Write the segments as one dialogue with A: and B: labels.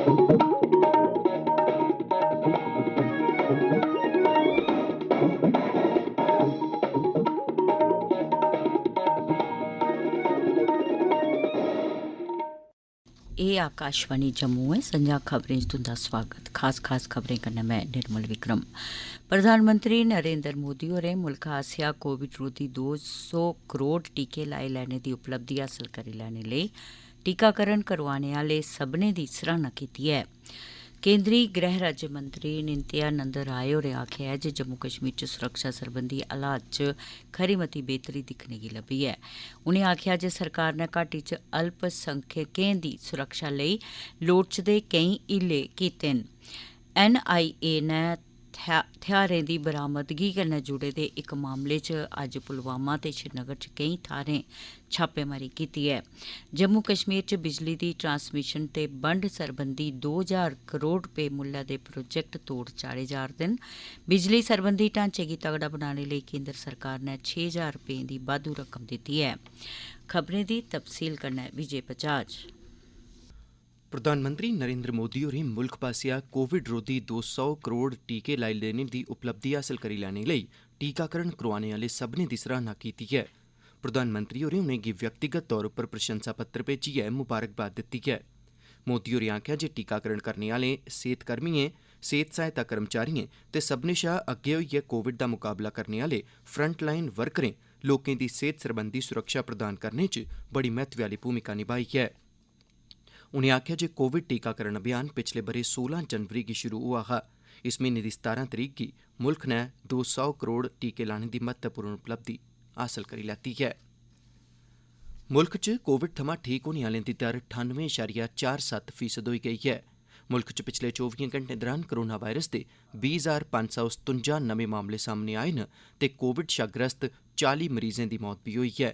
A: एह् आकाशवाणी जम्मू है। संजा खबरें च तुंदा स्वागत। खास खबरें कन्नै मैं निर्मल विक्रम। प्रधानमंत्री नरेंद्र मोदी होरें मुल्ख आसेआ कोविड रोधी 200 करोड़ टीके लाई लैने दी उपलब्धि हासल करी लैने लेई टीकाकरण करोआने आह्ले सभनें दी सराह्ना कीती ऐ। केंद्री गृह राज्य मंत्री नित्यानंद राय होरें आखेआ ऐ जे जम्मू कश्मीर च सुरक्षा सरबंधी हालात च खरी मती बेहतरी दिक्खने गी लब्भी ऐ। उनें आखेआ जे सरकार ने घाटी च अल्पसंख्यकें दी सुरक्षा लेई लोड़चदे केईं हीले कीते न। NIA ने थेहारें दी बरामदगी कन्नै जुड़े दे इक मामले च अज्ज पुलवामा ते श्रीनगर च केईं थाह्रें छापेमारी कीती ऐ। जम्मू कश्मीर च बिजली दी ट्रांसमिशन ते बंड सरबंधी 2000 करोड़ रपे मुल्लै दे प्रोजेक्ट तोड़ चाढ़े जा'रदे न। बिजली सरबंधी ढांचे गी तगड़ा बनाने लेई केंद्र सरकार ने 6000 रपें दी बाद्धू रकम दित्ती ऐ। खबरें दी तफसील कन्नै विजय बजाज।
B: प्रधानमंत्री नरेंद्र मोदी होरें मुल्ख पासेआ कोविड रोधी 200 करोड़ टीके लाई लैने दी उपलब्धि हासल करी लैने लेई टीकाकरण करोआने आह्ले सभनें दी सराह्ना कीती ऐ। प्रधानमंत्री होरें उनेंगी व्यक्तिगत तौर उप्पर प्रशंसा पत्र भेजियै मुबारकबाद दित्ती ऐ। मोदी होरें आखेआ जे टीकाकरण करने आह्ले सेह्तकर्मिएं, सेह्त सहायता कर्मचारिएं ते सभनें शा अग्गे होइयै कोविड दा मुकाबला करने आह्ले फ्रंटलाइन वर्करें लोकें दी सेह्त सरबंधी सुरक्षा प्रदान करने च बड़ी महत्वै आह्ली भूमिका निभाई ऐ। उनें आखेआ जे कोविड टीकाकरण अभियान पिछले ब'रे 16 जनवरी गी शुरु होआ हा। इस म्हीने दी 17 तरीक गी मुल्ख नै 200 करोड़ टीके लाने दी महत्वपूर्ण उपलब्धि हासल करी लैती ऐ। मुल्ख च कोविड थमां ठीक होने आह्लें दी दर 98.47% होई गेई ऐ। मुल्ख च पिछले 24 घैंटें दौरान कोरोना वायरस दे 20,557 नमें मामले सामने आए न ते कोविड शा ग्रस्त 40 मरीजें दी मौत बी होई ऐ।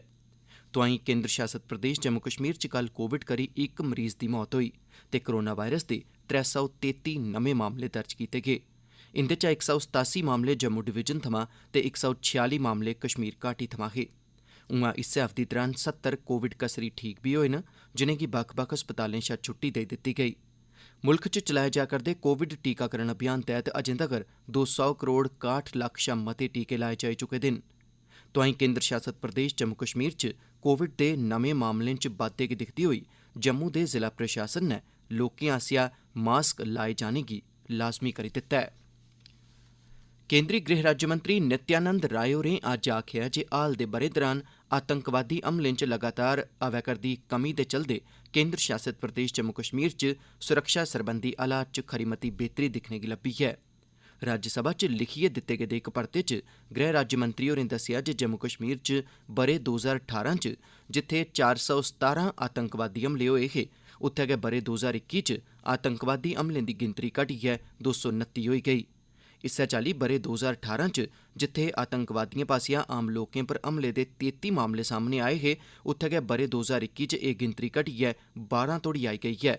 B: तोआईं केंद्र शासत प्रदेश जम्मू कश्मीर च कल कोविड करी इक मरीज दी मौत होई ते कोरोना वायरस दे 333 नमें मामले दर्ज कीते गे। इंदे चा 187 मामले जम्मू डिवीजन थमां ते 146 मामले कश्मीर घाटी थमां हे। उआं इस्सै अवधि दौरान 70 कोविड कसरी ठीक बी होए न, जिनेंगी बक्ख-बक्ख अस्पतालें शा छुट्टी देई दित्ती गेई। मुल्ख च चलाए जा करदे कोविड टीकाकरण अभियान तैह्त अजें तगर 200 करोड़ 61 लक्ख शा मते टीके लाए जाई चुके दे न। तोआईं केंद्र शासत प्रदेश जम्मू कश्मीर च कोविड दे नमें मामलें च बाद्दे गी दिक्खदे होई जम्मू दे जिला प्रशासन नै लोकें आसेआ मास्क लाए जाने गी लाज़मी करी दित्ता ऐ। केंद्री गृह राज्यमंत्री नित्यानंद राय होरें अज्ज आखेआ जे हाल दे ब'रे दौरान आतंकवादी हमलें च लगातार आवै करदी कमी दे चलदे केंद्र शासत प्रदेश जम्मू कश्मीर च सुरक्षा सरबंधी हालात च खरी मती बेहतरी दिक्खने गी लब्भी ऐ। राज्यसभा च लिखियै दित्ते गेदे इक परते च गृह राज्यमंत्री होरें दस्सेआ जे जम्मू कश्मीर च ब'रे 2018 च जित्थे 417 आतंकवादी हमले होए हे, उत्थै गै ब'रे 2021 च आतंकवादी हमलें दी गिनतरी घटियै 229 होई गेई। इस्सै चाल्ली ब'रे 2018 च जित्थे आतंकवादिएं पासेआ आम लोकें पर हमले दे 33 मामले सामने आए हे, उत्थै गै ब'रे 2021 च एह् गिनतरी घटियै 12 तोड़ी आई गेई ऐ।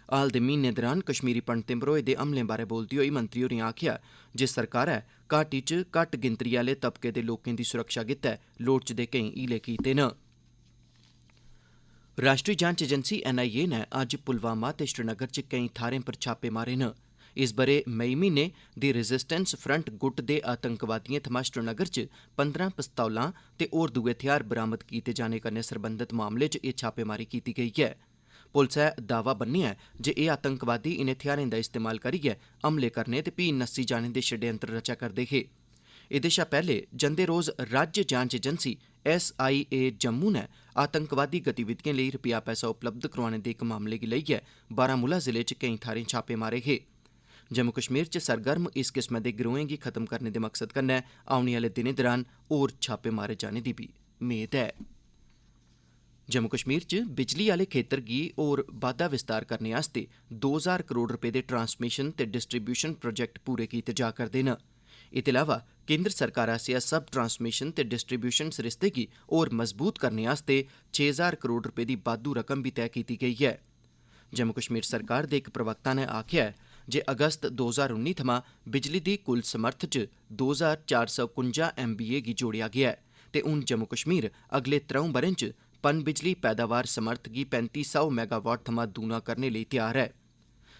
B: हाल दे म्हीने दौरान कश्मीरी पंडितें पर होए दे हमलें बारै बोलदे होई मंत्री होरें आखेआ जे सरकारै घाटी च घट्ट गिनतरी आह्ले तबके दे लोकें दी सुरक्षा गित्तै लोड़चदे केईं हीले कीते न। राष्ट्री जांच एजेंसी NIA नै अज्ज पुलवामा ते श्रीनगर च केईं थाह्रें पर छापे मारे न। इस ब'रे मई म्हीने दी रेजिस्टेंस फ्रंट गुट दे आतंकवादिएं थमां श्रीनगर च 15 पिस्तौलां ते होर दुए हथियार बरामद कीते जाने कन्नै सरबंधत मामले च एह् छापेमारी कीती गेई ऐ। पुलसै दावा बन्नेआ ऐ जे एह् आतंकवादी इनें हथियारें दा इस्तेमाल करियै हमले करने ते फ्ही नस्सी जाने दे षड्यंत्र रचा करदे हे। एह्दे शा पैह्ले जंदे रोज राज्य जांच एजेंसी SIA जम्मू नै आतंकवादी गतिविधिएं लेई रपेआ पैसा उपलब्ध करोआने दे इक मामले गी लेइयै बारामूला जिले च केईं थाह्रें छापे मारे हे। जम्मू कश्मीर च सरगर्म इस किस्मै दे गिरोहें गी खत्म करने दे मकसद कन्नै औने आह्ले दिनें दौरान होर छापे मारे जाने दी बी मेद ऐ। जम्मू कश्मीर च बिजली आह्ले खेत्तर गी होर बाद्दा विस्तार करने आस्तै 2000 करोड़ रपे दे ट्रांसमिशन ते डिस्ट्रीब्यूशन प्रोजेक्ट पूरे कीते जा करदे न। एह्दे अलावा केंद्र सरकार आसेआ सब ट्रांसमिशन ते डिस्ट्रीब्यूशन सरिस्ते गी होर मजबूत करने आस्तै 6000 करोड़ रपे दी बाद्धू रकम बी तैऽ कीती गेई ऐ। जम्मू कश्मीर सरकार दे इक प्रवक्ता ने आखेआ जे अगस्त 2019 थमां बिजली दी कुल समर्थ च 2451 MBA गी जोड़ेआ गेआ ऐ ते हून जम्मू कश्मीर अगले 3 ब'रें च पन बिजली पैदावार समर्थ गी 3500 मेगावाट थमां दूना करने लेई तैयार ऐ।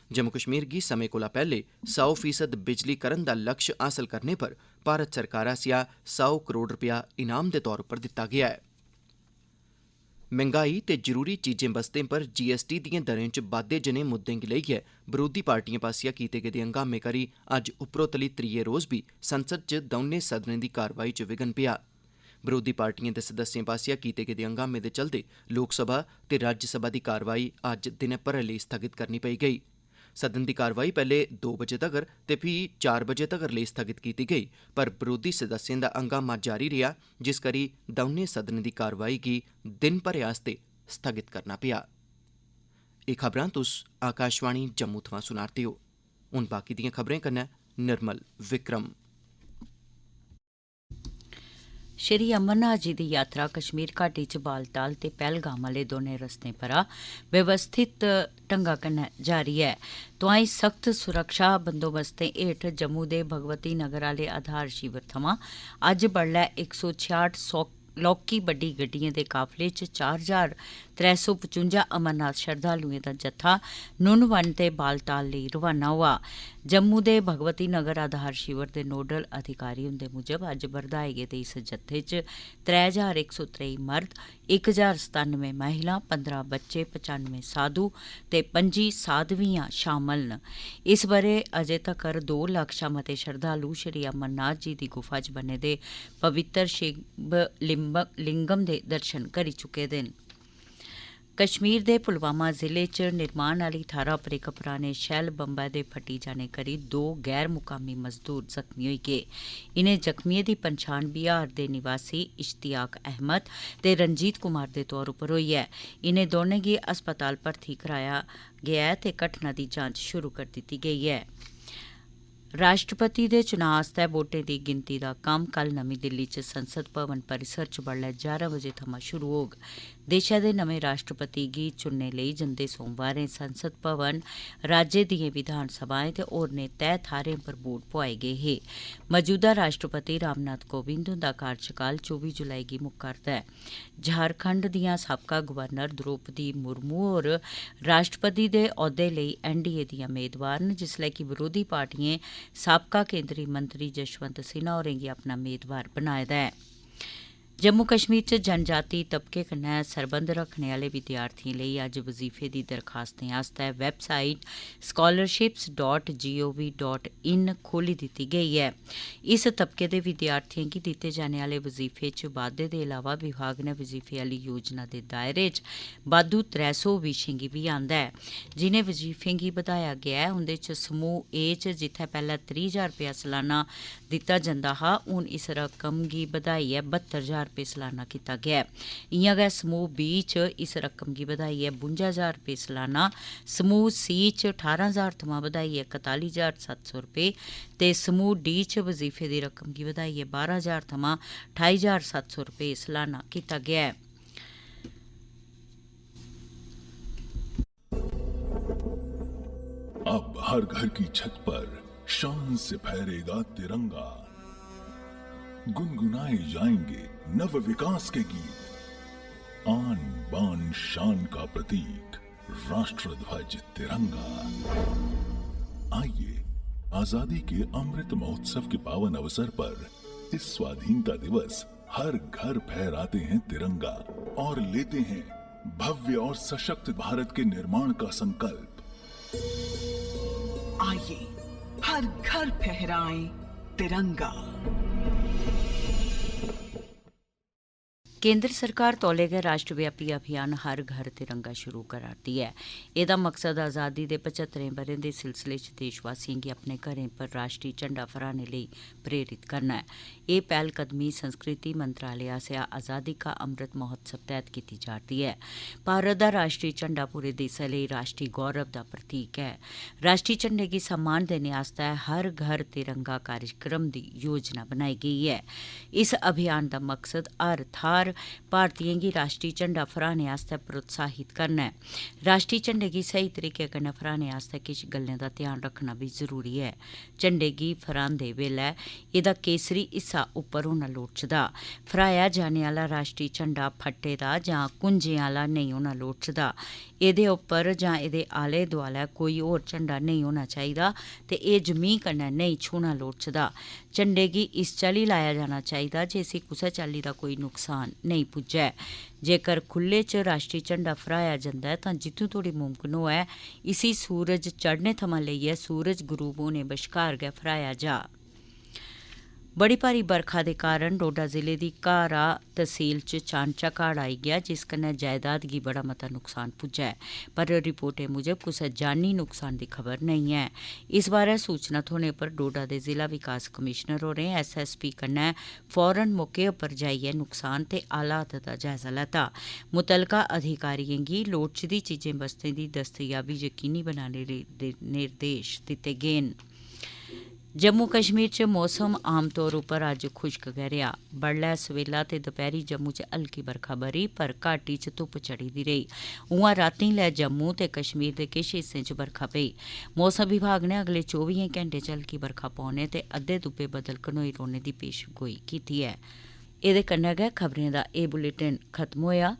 B: जम्मू कश्मीर गी समें कोला पैह्ले 100% बिजलीकरण दा लक्ष्य हासल करने पर भारत सरकार आसेआ 100 करोड़ रपेआ इनाम दे तौर पर दित्ता गेआ ऐ। महंगाई ते जरूरी चीजें बस्तें पर जीएसटी दिएं दरें च बाद्दे जनेह मुद्दें गी लेइयै बरोधी पार्टिएं पासेआ कीते गेदे हंगामे करी अज्ज उपरोतली त्रिये रोज बी संसद च दौनें सदनें दी कारवाई च विघ्न पेआ। बरोधी पार्टिएं दे सदस्यें पासेआ कीते गेदे हंगामे दे चलदे लोकसभा ते राज्यसभा दी कारवाई अज्ज दिनै भरै लेई स्थगित करनी पेई गेई। सदन दी कारवाई पैह्ले 2 बजे तगर ते फ्ही 4 बजे तगर लेई स्थगित कीती गेई, पर बरोधी सदस्यें दा हंगामा जारी रेहा, जिस करी दौनें सदनें दी कारवाई गी दिन भरै आस्तै स्थगित करना पेआ। एह् खबरां तुस आकाशवाणी जम्मू थमां सुना'रदे ओ। हून बाकी दियां खबरें कन्नै निर्मल विक्रम।
A: श्री अमरनाथ जी दी यात्रा कश्मीर घाटी च बालटाल ते पहलगाम आह्ले दौनें रस्तें परा व्यवस्थित ढंगा कन्नै जारी ऐ। तोआईं सख्त सुरक्षा बंदोबस्तें हेठ जम्मू दे भगवती नगर आह्ले आधार शिविर थमां अज्ज बडलै 166 लौह्की बड्डी गड्डिएं दे काफले च 4355 अमरनाथ श्रद्धालुएं दा जत्था नुनवन ते बालटाल लेई रवाना होआ। जम्मू दे भगवती नगर आधार शिविर दे नोडल अधिकारी हुंदे मुजब अज्ज बरधाए गेदे इस जत्थे च 3123 मर्द, 1097 महिलां, 15 बच्चे, 95 साधु ते 25 साधवियां शामल न। इस ब'रे अजें तक्कर 2 लक्ख शा मते श्रद्धालु श्री अमरनाथ जी दी गुफा च बने दे पवित्र शिव लिंगम दे दर्शन करी चुके दे न। कश्मीर दे पुलवामा जिले च निर्माण आह्ली थाह्रा पर इक पराने शैल बंबै दे फटी जाने करी 2 गैर मुकामी मजदूर जख्मी होई गे। इनें जख्मियें दी पन्छान बिहार दे निवासी इश्तियाक अहमद ते रंजीत कुमार दे तौर उप्पर होई ऐ। इनें दौनें गी अस्पताल भर्थी कराया गेआ ऐ ते घटना दी जांच शुरू करी दित्ती गेई ऐ। राष्ट्रपति दे चुनां आस्तै वोटें दी गिनती दा कम्म कल नमीं दिल्ली च संसद भवन परिसर च बडलै 11 बजे थमां शुरू होग। देशै दे नमें राष्ट्रपति गी चुनने लेई जंदे सोमवारें संसद भवन, राज्य दिएं विधान सभाएं ते होरनें तय थाह्रें पर वोट पोआए गे हे। मौजूदा राष्ट्रपति रामनाथ कोविंद हुंदा कार्यकाल 24 जुलाई गी मुक्का'रदा ऐ। झारखंड दियां साबका गवर्नर द्रौपदी मुर्मू होर राष्ट्रपति दे औह्दे लेई एनडीए दियां मेदवार न, जिसलै कि बरोधी पार्टिएं साबका केंद्री मंत्री जशवंत सिन्हा होरें गी अपना मेदवार बनाए दा ऐ। जम्मू कश्मीर च जनजाति तबके कन्नै सरबंध रखने आह्ले विद्यार्थिएं लेई अज्ज वजीफे दी दरखास्तें आस्तै वैबसाइट scholarships.gov.in खोली दित्ती गेई ऐ। इस तबके दे विद्यार्थिएं गी दित्ते जाने आह्ले वजीफे च बाद्दे दे इलावा विभाग ने वजीफे आह्ली योजना दे दायरे च बाद्धू 300 विशें गी भी आंदा है। जिनें वजीफें गी बधाया गेआ ऐ उंदे च समूह ए च जित्थै पैह्ले 30,000 रपेआ सालाना दित्ता जंदा हा, हून इस रकम गी बधाइयै 72,000 रपेऽ सालाना कीता गेआ ऐ। इ'यां गै समूह बी च इस रकम गी बधाइयै 52,000 रपेऽ सालाना, समूह सी च 18,000 थमां बधाइयै 41,700 रपेऽ ते समूह डी च वजीफे दी रकम गी बधाइयै 12,000 थमां 28,700 रपेऽ सालाना कीता गेआ ऐ।
C: अब हर घर की छत पर शान से फहरेगा तिरंगा, गुनगुनाए जाएंगे नव विकास के गीत, आन बान शान का प्रतीक राष्ट्र ध्वज तिरंगा। आइए आजादी के अमृत महोत्सव के पावन अवसर पर इस स्वाधीनता दिवस हर घर फहराते हैं तिरंगा और लेते हैं भव्य और सशक्त भारत के निर्माण का संकल्प।
D: आइए हर घर फहराएं तिरंगा।
A: केंद्र सरकार तौले गै राष्ट्रव्यापी अभियान हर घर तिरंगा शुरू करा'रदी ऐ। एह्दा मकसद आज़ादी दे 75 ब'रें दे सिलसिले च देशवासियें गी अपने घरें पर राष्ट्री झंडा फहराने लेई प्रेरित करना ऐ। एह् पैह्लकदमी संस्कृति मंत्रालय आसेआ आज़ादी का अमृत महोत्सव तैह्त कीती जा'रदी ऐ। भारत दा राष्ट्री झंडा पूरे देसै लेई राष्ट्री गौरव दा प्रतीक ऐ। राष्ट्री झंडे गी सम्मान देने आस्तै हर घर तिरंगा कार्यक्रम दी योजना बनाई गेई ऐ। इस अभियान दा मकसद हर थाह्र भारतीयें गी राष्ट्री झंडा फहराने आस्तै प्रोत्साहित करना ऐ। राष्ट्री झंडे गी स्हेई तरीके कन्नै फहराने आस्तै किश गल्लें दा ध्यान रखना बी जरूरी ऐ। झंडे गी फहरांदे बेल्लै एह्दा केसरी हिस्सा उप्पर होना लोड़चदा। फहराया जाने आह्ला राष्ट्री झंडा फट्टे दा जां कुंजें आह्ला नेईं होना लोड़चदा। एह्दे उप्पर जां एह्दे आले दुआलै कोई होर झंडा नेईं होना चाहिदा ते एह् जमीं कन्नै नेईं छूह्ना लोड़चदा। झंडे गी इस चाल्ली लाया जाना चाहिदा जे इसी कुसै चाल्ली दा कोई नुकसान नेईं पुज्जै। जेकर खुल्ले च राश्ट्री झंडा फहराया जंदा ऐ तां जित्थूं तोड़ी मुमकन होऐ इसी सूरज चढ़ने थमां लेइयै सूरज गरूब होने बश्कार गै फहराया जा। बड़ी भारी बरखा दे कारण डोडा जिले दी घारा तहसील च चानचक्क हड़ आई गेआ जिस कन्नै जायदाद गी बड़ा मता नुकसान पुज्जा ऐ, पर रिपोर्टें मुजब कुसै जानी नुकसान दी खबर नेईं ऐ। इस बारै सूचना थ्होने पर डोडा दे जिला विकास कमिशनर होरें SSP कन्नै फौरन मौके उप्पर जाइयै नुकसान ते हालात दा जायजा लैता। मुतलका अधिकारियें गी लोड़चदी चीजें बस्तें दी दस्तयाबी यकीनी बनाने दे निर्देश दित्ते गे न। जम्मू कश्मीर च मौसम आम तौर उप्पर अज्ज खुश्क गै रेहा। बडलै सवेला ते दपैह्री जम्मू च हल्की बरखा बरी पर घाटी च धुप्प चढ़ी दी रेही। उआं रातीं लै जम्मू ते कश्मीर दे किश हिस्सें च बरखा पेई। मौसम विभाग ने अगले 24 घैंटें च हल्की बरखा पौने ते अद्धे दुब्बे बदल घनोई रौह्ने दी पेशगोई कीती ऐ। एह्दे कन्नै गै खबरें दा एह् बुलेटिन खत्म होएआ।